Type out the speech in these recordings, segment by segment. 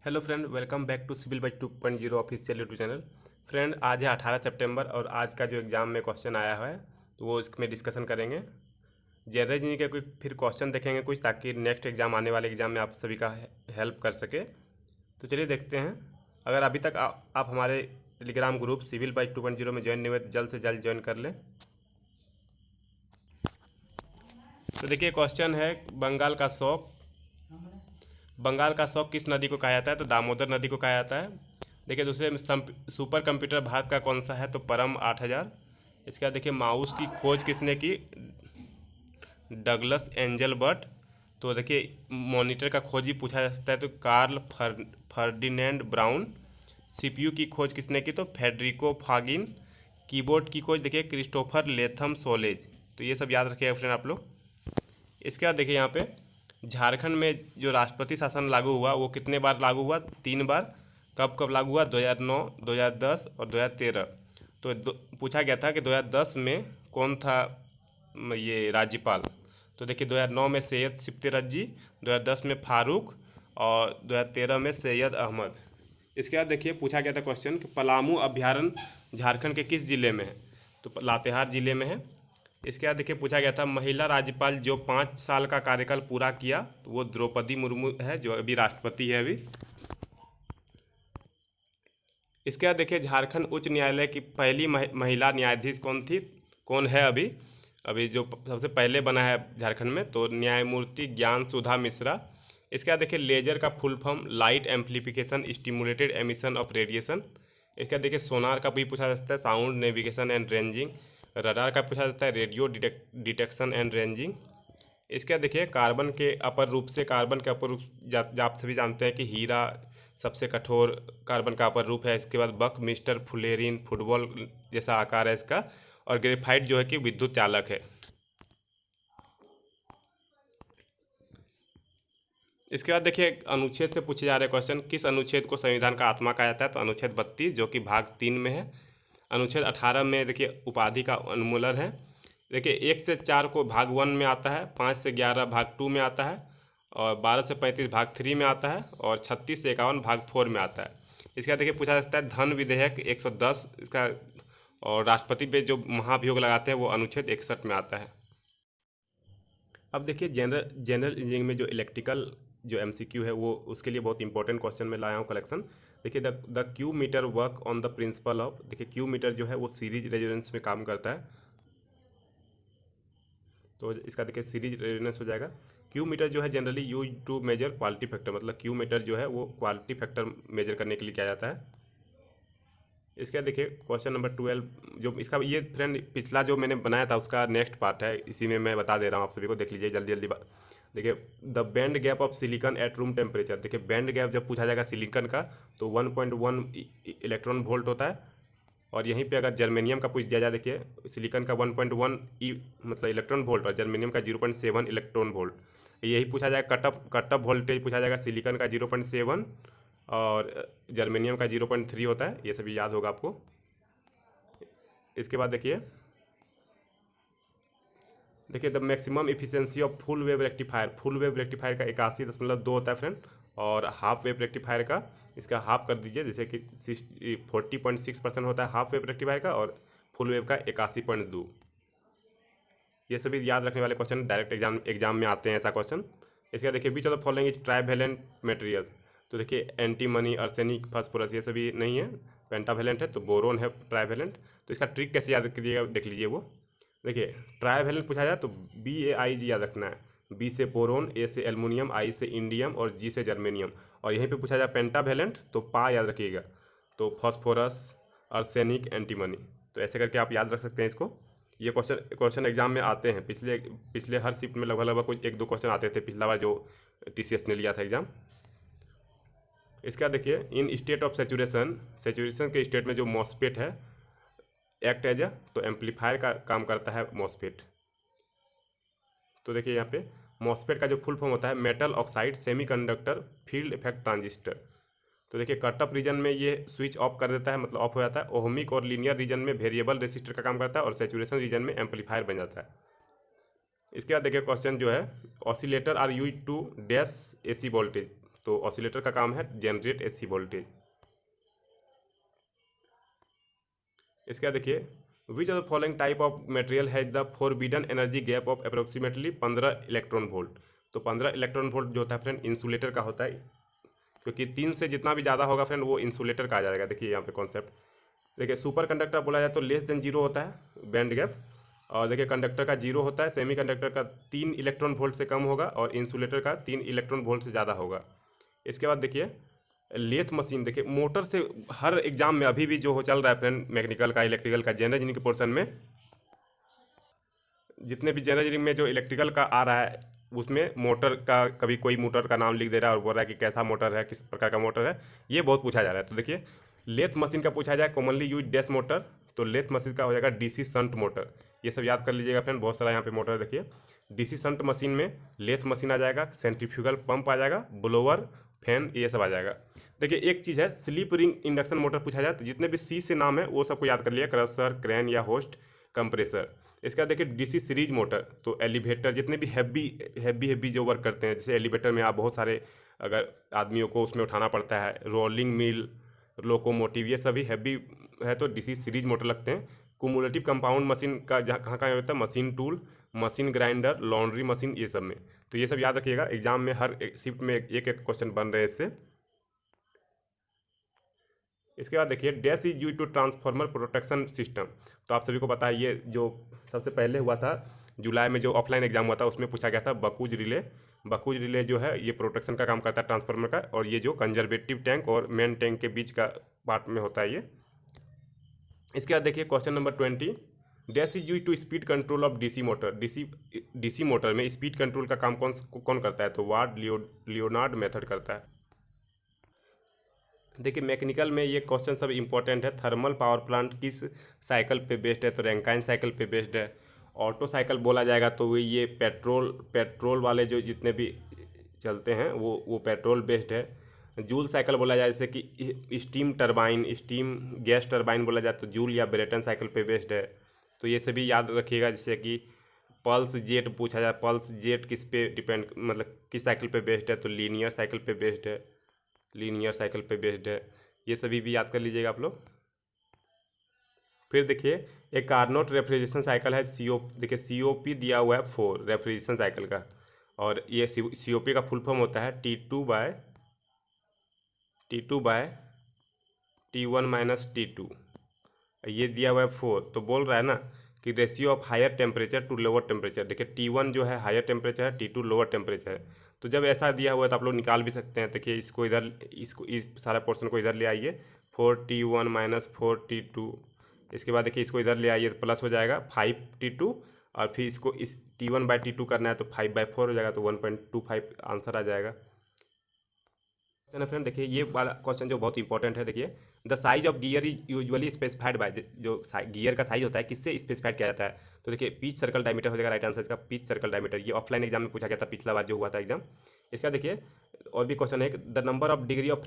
Hello friend, welcome back to civil by 2.0 official YouTube channel. Friend, आज है 18 सितंबर और आज का जो एग्ज़ाम में क्वेश्चन आया है तो वो इसमें डिस्कशन करेंगे। जनरल इंजीनियरिंग के कोई फिर क्वेश्चन देखेंगे कुछ, ताकि नेक्स्ट एग्ज़ाम आने वाले एग्ज़ाम में आप सभी का हेल्प कर सके। तो चलिए देखते हैं। अगर अभी तक आप हमारे टेलीग्राम ग्रुप सिविल बाई 2.0 में ज्वाइन नहीं हुए तो जल्द से जल्द ज्वाइन कर लें। तो देखिए, क्वेश्चन है बंगाल का शौक किस नदी को कहा जाता है? तो दामोदर नदी को कहा जाता है। देखिए, दूसरे में सुपर कंप्यूटर भारत का कौन सा है? तो परम 8000। इसके बाद देखिए, माउस की खोज किसने की? Douglas Engelbart. तो देखिए, मॉनिटर का खोज ही पूछा जा सकता है, तो कार्ल फर्डिनेंड ब्राउन। सीपीयू की खोज किसने की? तो फेडरिको फागिन। कीबोर्ड की खोज देखिए, क्रिस्टोफर लेथम सोलेज। तो ये सब याद रखिएगा फ्रेंड आप लोग। इसके बाद देखिए, यहाँ पे झारखंड में जो राष्ट्रपति शासन लागू हुआ वो कितने बार लागू हुआ? 3 बार। कब कब लागू हुआ? 2009, 2010 और 2013। तो पूछा गया था कि 2010 में कौन था ये राज्यपाल? तो देखिए, 2009 में सैयद सिफ्ते रज्जी, 2010 में फारूक और 2013 में सैयद अहमद। इसके बाद देखिए, पूछा गया था क्वेश्चन कि पलामू अभ्यारण्य झारखंड के किस जिले में है? तो लातेहार जिले में है। इसके बाद देखिए, पूछा गया था महिला राज्यपाल जो 5 साल का कार्यकाल पूरा किया, तो वो द्रौपदी मुर्मू है, जो अभी राष्ट्रपति है अभी। इसके बाद देखिए, झारखंड उच्च न्यायालय की पहली महिला न्यायाधीश कौन थी, कौन है अभी? अभी जो सबसे पहले बना है झारखंड में, तो न्यायमूर्ति ज्ञान सुधा मिश्रा। इसके बाद देखिए, लेजर का full form light amplification stimulated emission of radiation. इसके बाद देखिए, सोनार का भी पूछा जा सकता है, sound navigation and ranging. Radar का पूछा जाता है, रेडियो डिटेक्शन एंड रेंजिंग। इसके बाद देखिए, कार्बन के अपर रूप आप सभी जानते हैं कि हीरा सबसे कठोर कार्बन का अपर रूप है। इसके बाद बक मिस्टर फुलेरिन, फुटबॉल जैसा आकार है इसका। और ग्रेफाइट जो है कि विद्युत चालक है। इसके बाद देखिए, अनुच्छेद से पूछे जा रहे क्वेश्चन, किस अनुच्छेद को संविधान का आत्मा कहा जाता है? तो अनुच्छेद 32, जो कि भाग 3 में है। अनुच्छेद 18 में देखिए, उपाधि का अनुमूलन है। देखिए, 1 से 4 को भाग 1 में आता है, 5 से 11 भाग 2 में आता है, और 12 से 35 भाग 3 में आता है, और 36 से 51 भाग 4 में आता है। इसके बाद देखिए, पूछा जा सकता है धन विधेयक 110 इसका, और राष्ट्रपति पे जो महाभियोग लगाते हैं वो अनुच्छेद 61 में आता है। अब देखिए, जनरल इंजीनियरिंग में जो इलेक्ट्रिकल जो एमसीक्यू है वो उसके लिए बहुत इंपॉर्टेंट क्वेश्चन में लाया हूँ कलेक्शन। देखिए, the Q meter work on the principle of. देखिए, क्यू मीटर जो है वो सीरीज रेजोनेंस में काम करता है। तो इसका देखिए, सीरीज रेजोनेंस हो जाएगा। क्यू मीटर जो है generally use to measure quality factor, मतलब क्यू मीटर जो है वो क्वालिटी फैक्टर मेजर करने के लिए किया जाता है। इसके बाद देखिए, क्वेश्चन नंबर 12 जो इसका ये फ्रेंड पिछला जो मैंने बनाया था उसका नेक्स्ट पार्ट है, इसी में मैं बता दे रहा हूँ आप सभी को, देख लीजिए जल्दी जल्दी। देखिए, the band gap of silicon at room temperature. देखिए, बैंड गैप जब पूछा जाएगा सिलिकॉन का तो 1.1 इलेक्ट्रॉन वोल्ट होता है। और यहीं पे अगर जर्मेनियम का पूछ दिया जाए, देखिए सिलिकॉन का 1.1 मतलब इलेक्ट्रॉन वोल्ट, और जर्मेनियम का 0.7 इलेक्ट्रॉन वोल्ट। यही पूछा जाएगा, कटअप वोल्टेज पूछा जाएगा, सिलिकॉन का 0.7 और जर्मेनियम का 0.3 होता है। ये सभी याद होगा आपको। इसके बाद देखिए the maximum efficiency of full wave rectifier का 81.2 होता है फ्रेंड। और हाफ वेव रेक्टिफायर का, इसका हाफ कर दीजिए, जैसे कि 40.6% होता है हाफ वेव रेक्टिफायर का, और फुल वेव का 81.2। ये सभी याद रखने वाले क्वेश्चन डायरेक्ट एग्जाम में आते हैं, ऐसा क्वेश्चन। इसके बाद देखिए, which of the following is trivalent material. तो देखिए, एंटीमनी, अर्सेनिक, फास्फोरस ये सभी नहीं है, पेंटावेलेंट है, तो बोरोन है ट्राइवेलेंट। तो इसका ट्रिक कैसे याद करिएगा, देख लीजिए वो। देखिए, ट्राइवेलेंट पूछा जाए तो BAIG याद रखना है। बी से बोरोन, ए से एल्युमिनियम, आई से इंडियम और जी से जर्मेनियम। और यहीं पे पूछा जाए पेंटावेलेंट तो पा याद रखिएगा, तो फॉस्फोरस, अर्सेनिक, एंटीमनी। तो ऐसे करके आप याद रख सकते हैं इसको। ये क्वेश्चन एग्जाम में आते हैं, पिछले पिछले हर शिफ्ट में लगभग लगभग कुछ 1-2 क्वेश्चन आते थे पिछला बार जो TCS ने लिया था एग्जाम। इसका देखिए, इन स्टेट ऑफ सेचुरेशन के स्टेट में जो मॉस्फेट है एक्ट एज तो एम्पलीफायर का काम करता है मॉस्फेट। तो देखिए, यहाँ पे मॉस्फेट का जो फुल फॉर्म होता है metal oxide semiconductor field effect transistor. तो देखिए, कटअप रीजन में ये स्विच ऑफ कर देता है, मतलब ऑफ हो जाता है। ओहमिक और लीनियर रीजन में वेरिएबल रेसिस्टर का काम करता है, और सेचुरेशन रीजन में एम्पलीफायर बन जाता है। इसके बाद देखिए, क्वेश्चन जो है, oscillator are use to dash AC voltage. तो ऑसिलेटर का काम है जनरेट एसी वोल्टेज। इसके बाद देखिए, which of the following type of material has the forbidden energy gap of approximately 15 electron volt. तो 15 इलेक्ट्रॉन वोल्ट जो होता है फ्रेंड इंसुलेटर का होता है, क्योंकि 3 से जितना भी ज़्यादा होगा फ्रेंड वो इंसुलेटर का आ जाएगा। देखिए यहाँ पे कॉन्सेप्ट देखिए, सुपर कंडक्टर बोला जाए तो लेस देन जीरो होता है बैंड गैप, और देखिए कंडक्टर का जीरो होता है, सेमी कंडक्टर का 3 इलेक्ट्रॉन वोल्ट से कम होगा और इंसुलेटर का 3 इलेक्ट्रॉन वोल्ट से ज़्यादा होगा। इसके बाद देखिए लेथ मशीन, देखिए मोटर से हर एग्जाम में अभी भी जो हो चल रहा है फ्रेंड, मैकेनिकल का, इलेक्ट्रिकल का, जनरल इंजीनियरिंग के पोर्शन में जितने भी जनरल इंजीनियरिंग में जो इलेक्ट्रिकल का आ रहा है उसमें मोटर का कभी कोई मोटर का नाम लिख दे रहा है और बोल रहा है कि कैसा मोटर है, किस प्रकार का मोटर है, ये बहुत पूछा जा रहा है। तो देखिए लेथ मशीन का पूछा जाए कॉमनली यूज डैश मोटर, तो लेथ मशीन का हो जाएगा डीसी शंट मोटर। ये सब याद कर लीजिएगा फ्रेंड, बहुत सारा यहाँ पे मोटर देखिए। डीसी शंट मशीन में लेथ मशीन आ जाएगा, सेंट्रीफ्यूगल पंप आ जाएगा, ब्लोअर, फैन, ये सब आ जाएगा। देखिए एक चीज़ है, स्लिप रिंग इंडक्शन मोटर पूछा जाए तो जितने भी सी से नाम है वो सबको याद कर लिया, क्रशर, क्रेन या होस्ट, कंप्रेसर। इसका देखिए डीसी सीरीज मोटर, तो एलिवेटर, जितने भी हैवी जो वर्क करते हैं, जैसे एलिवेटर में आप बहुत सारे अगर आदमियों को उसमें उठाना पड़ता है, रोलिंग मिल, लोकोमोटिव, ये सभी हैवी है तो डीसी सीरीज मोटर लगते हैं। कुमुलेटिव कंपाउंड मशीन का जहाँ कहाँ कहाँ होता है, machine tool, machine grinder, laundry machine, ये सब में। तो ये सब याद रखिएगा, एग्जाम में हर एक शिफ्ट में एक एक क्वेश्चन बन रहे हैं इससे। इसके बाद देखिए dash is use to transformer protection system. तो आप सभी को पता है ये जो सबसे पहले हुआ था जुलाई में, जो ऑफलाइन एग्जाम हुआ था उसमें पूछा गया था बकूज रिले। बकूज रिले जो है ये प्रोटेक्शन का काम करता है ट्रांसफार्मर का, और ये जो कंजर्वेटिव टैंक और मेन टैंक के बीच का पार्ट में होता है ये। इसके बाद देखिए question number 20, dash is use to speed control of DC motor. DC motor में स्पीड कंट्रोल का काम कौन कौन करता है, तो वार्ड लियोनार्ड मेथड करता है। देखिए मैकेनिकल में ये क्वेश्चन सब इंपॉर्टेंट है। थर्मल पावर प्लांट किस साइकिल पे बेस्ड है, तो रैंकाइन साइकिल पे बेस्ड है। ऑटो साइकिल बोला जाएगा तो वो ये पेट्रोल वाले जो जितने भी चलते हैं वो पेट्रोल बेस्ड है। जूल साइकिल बोला जाए जैसे कि स्टीम गैस टरबाइन बोला जाए तो जूल या ब्रेटन साइकिल पे बेस्ड है। तो ये सभी याद रखिएगा। जैसे कि पल्स जेट पूछा जाए, पल्स जेट किस पे डिपेंड, मतलब किस साइकिल पे बेस्ड है, तो लीनियर साइकिल पे बेस्ड है, लीनियर साइकिल पे बेस्ड है। ये सभी भी याद कर लीजिएगा आप लोग। फिर देखिए एक कार्नोट रेफ्रिजरेशन साइकिल है, देखिए COP दिया हुआ है 4 रेफ्रिजरेशन साइकिल का, और ये COP का फुल फॉर्म होता है T2/T1 माइनस T2। ये दिया हुआ है 4, तो बोल रहा है ना कि ratio of higher temperature to lower temperature. देखिए T1 जो है हायर टेम्परेचर है, T2 लोअर टेम्परेचर है। तो जब ऐसा दिया हुआ है तो आप लोग निकाल भी सकते हैं। देखिए इसको इधर, इस सारा पोर्शन को इधर ले आइए, 4T1 माइनस 4T2। इसके बाद देखिए इसको इधर ले आइए, प्लस हो जाएगा 5T2, और फिर इसको इस T1/T2 करना है तो 5/4 हो जाएगा, तो 1.25 आंसर आ जाएगा। चलो फ्रेंड देखिए ये वाला क्वेश्चन जो बहुत इंपॉर्टेंट है। देखिए the size of gear is usually specified by, जो गियर का साइज होता है किससे स्पेसिफाइड किया जाता है, तो देखिए पिच सर्कल डायमीटर हो जाएगा राइट आंसर इसका, पिच सर्कल डायमीटर। ये ऑफलाइन एग्जाम में पूछा गया था पिछला बार जो हुआ था एग्जाम। इसका देखिए और भी क्वेश्चन है, the number of degree of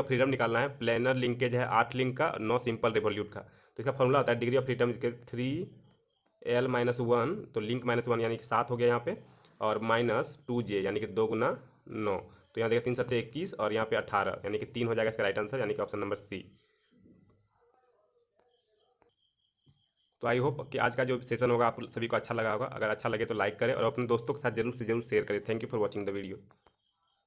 freedom निकालना है। प्लेनर लिंकेज है 8 लिंक का, 9 सिंपल रिवोल्यूट का। तो इसका फॉर्मूला होता है डिग्री ऑफ फ्रीडम 3L-1, तो लिंक -1 यानी कि 7 हो गया यहाँ पे, और -2J यानी कि 2 गुना 9। तो यहाँ देखिए 3 7 21 और यहाँ पे 18 यानी कि 3 हो जाएगा इसका राइट आंसर, यानी कि ऑप्शन नंबर सी। तो आई होप कि आज का जो सेशन होगा आप सभी को अच्छा लगा होगा। अगर अच्छा लगे तो लाइक करें और अपने दोस्तों के साथ जरूर से जरूर शेयर करें। Thank you for watching the video.